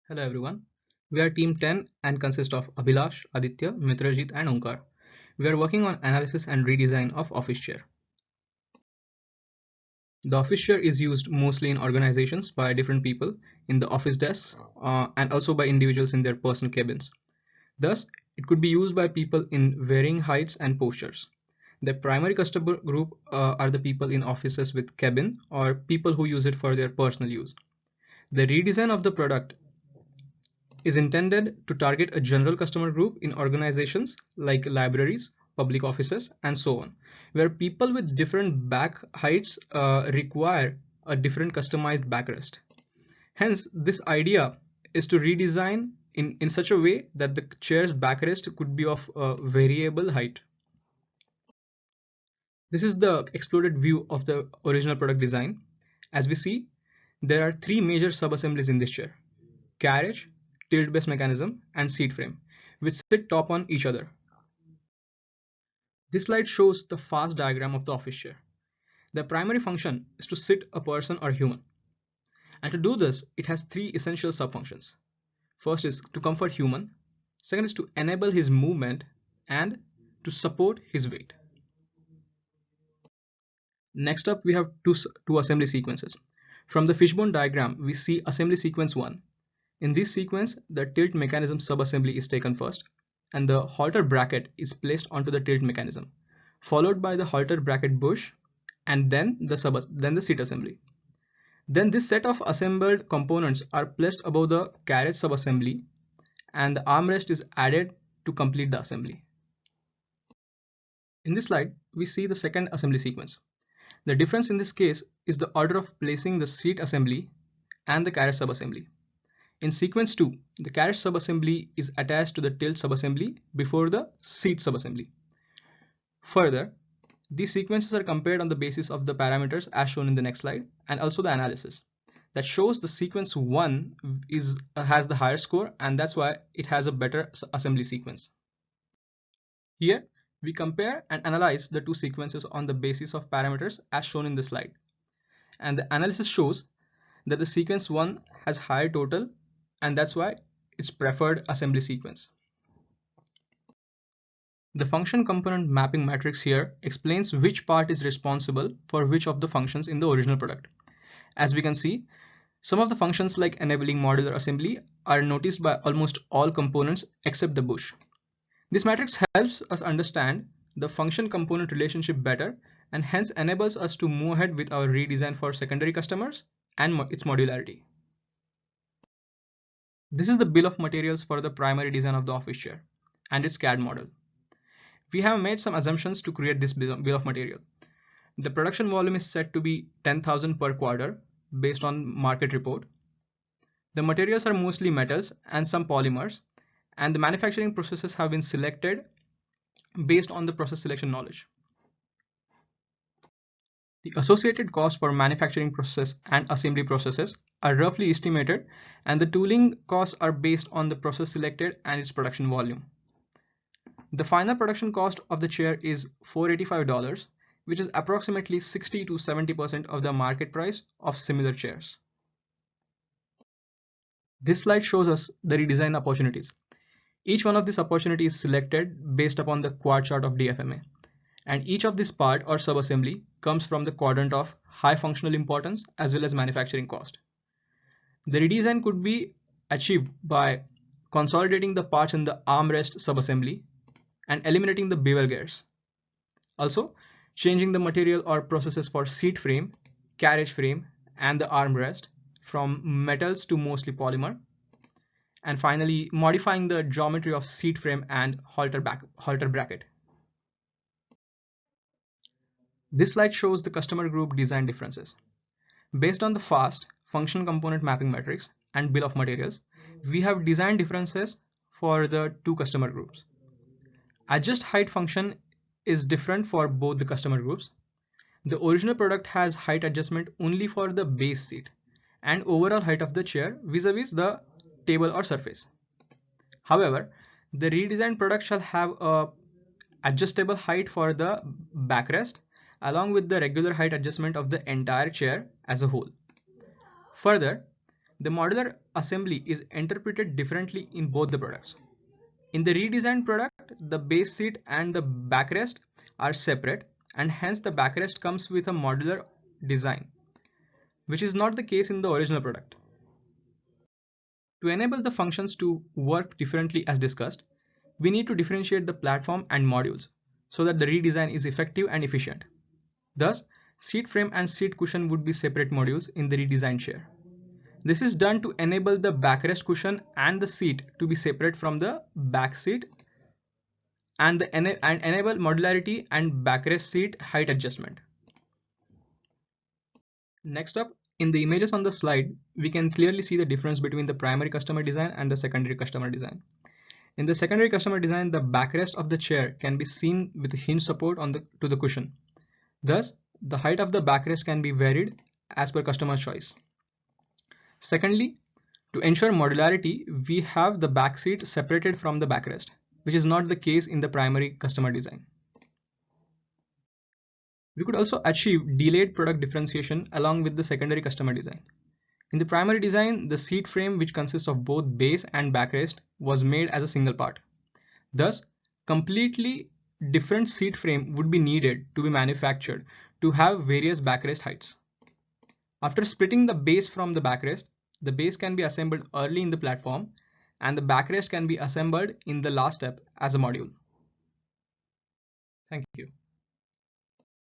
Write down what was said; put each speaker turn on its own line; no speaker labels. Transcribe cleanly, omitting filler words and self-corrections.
Hello everyone. We are Team 10 and consist of Abhilash, Aditya, Mitrajit and Onkar. We are working on analysis and redesign of office chair. The office chair is used mostly in organizations by different people in the office desks and also by individuals in their personal cabins. Thus, it could be used by people in varying heights and postures. The primary customer group are the people in offices with cabin or people who use it for their personal use. The redesign of the product is intended to target a general customer group in organizations like libraries, public offices, and so on, where people with different back heights require a different customized backrest. Hence, this idea is to redesign in such a way that the chair's backrest could be of a variable height. This is the exploded view of the original product design. As we see, there are three major sub-assemblies in this chair: carriage, tilt base mechanism, and seat frame, which sit top on each other. This slide shows the fast diagram of the office chair. The primary function is to sit a person or human. And to do this, it has three essential subfunctions. First is to comfort human, second is to enable his movement, and to support his weight. Next up, we have two assembly sequences. From the fishbone diagram, we see assembly sequence 1. In this sequence, the tilt mechanism subassembly is taken first, and the halter bracket is placed onto the tilt mechanism, followed by the halter bracket bush, and then the seat assembly. Then this set of assembled components are placed above the carriage subassembly, and the armrest is added to complete the assembly. In this slide, we see the second assembly sequence. The difference in this case is the order of placing the seat assembly and the carriage subassembly. In sequence 2, the carriage subassembly is attached to the tilt subassembly before the seat subassembly. Further, these sequences are compared on the basis of the parameters as shown in the next slide, and also the analysis. That shows the sequence 1 has the higher score, and that's why it has a better assembly sequence. Here, we compare and analyze the two sequences on the basis of parameters as shown in the slide. And the analysis shows that the sequence 1 has higher total, and that's why it's preferred assembly sequence. The function component mapping matrix here explains which part is responsible for which of the functions in the original product. As we can see, some of the functions like enabling modular assembly are noticed by almost all components except the bush. This matrix helps us understand the function component relationship better and hence enables us to move ahead with our redesign for secondary customers and its modularity. This is the bill of materials for the primary design of the office chair and its CAD model. We have made some assumptions to create this bill of material. The production volume is set to be 10,000 per quarter based on market report. The materials are mostly metals and some polymers, and the manufacturing processes have been selected based on the process selection knowledge. The associated costs for manufacturing process and assembly processes are roughly estimated, and the tooling costs are based on the process selected and its production volume. The final production cost of the chair is $485, which is approximately 60 to 70% of the market price of similar chairs. This slide shows us the redesign opportunities. Each one of these opportunities is selected based upon the quad chart of DFMA, and each of this part or subassembly comes from the quadrant of high functional importance as well as manufacturing cost. The redesign could be achieved by consolidating the parts in the armrest subassembly and eliminating the bevel gears. Also, changing the material or processes for seat frame, carriage frame, and the armrest from metals to mostly polymer. And finally, modifying the geometry of seat frame and halter bracket. This slide shows the customer group design differences. Based on the FAST, function component mapping matrix, and bill of materials, we have design differences for the two customer groups. Adjust height function is different for both the customer groups. The original product has height adjustment only for the base seat and overall height of the chair vis-a-vis the table or surface. However, the redesigned product shall have a adjustable height for the backrest along with the regular height adjustment of the entire chair as a whole. Further, the modular assembly is interpreted differently in both the products. In the redesigned product, the base seat and the backrest are separate, and hence the backrest comes with a modular design, which is not the case in the original product. To enable the functions to work differently as discussed, we need to differentiate the platform and modules so that the redesign is effective and efficient. Thus, seat frame and seat cushion would be separate modules in the redesigned chair. This is done to enable the backrest cushion and the seat to be separate from the back seat and enable modularity and backrest seat height adjustment. Next up, in the images on the slide, we can clearly see the difference between the primary customer design and the secondary customer design. In the secondary customer design, the backrest of the chair can be seen with hinge support to the cushion. Thus, the height of the backrest can be varied as per customer choice. Secondly, to ensure modularity, we have the back seat separated from the backrest, which is not the case in the primary customer design. We could also achieve delayed product differentiation along with the secondary customer design. In the primary design, the seat frame, which consists of both base and backrest, was made as a single part. Thus, completely different seat frame would be needed to be manufactured to have various backrest heights. After splitting the base from the backrest, the base can be assembled early in the platform and the backrest can be assembled in the last step as a module. Thank you.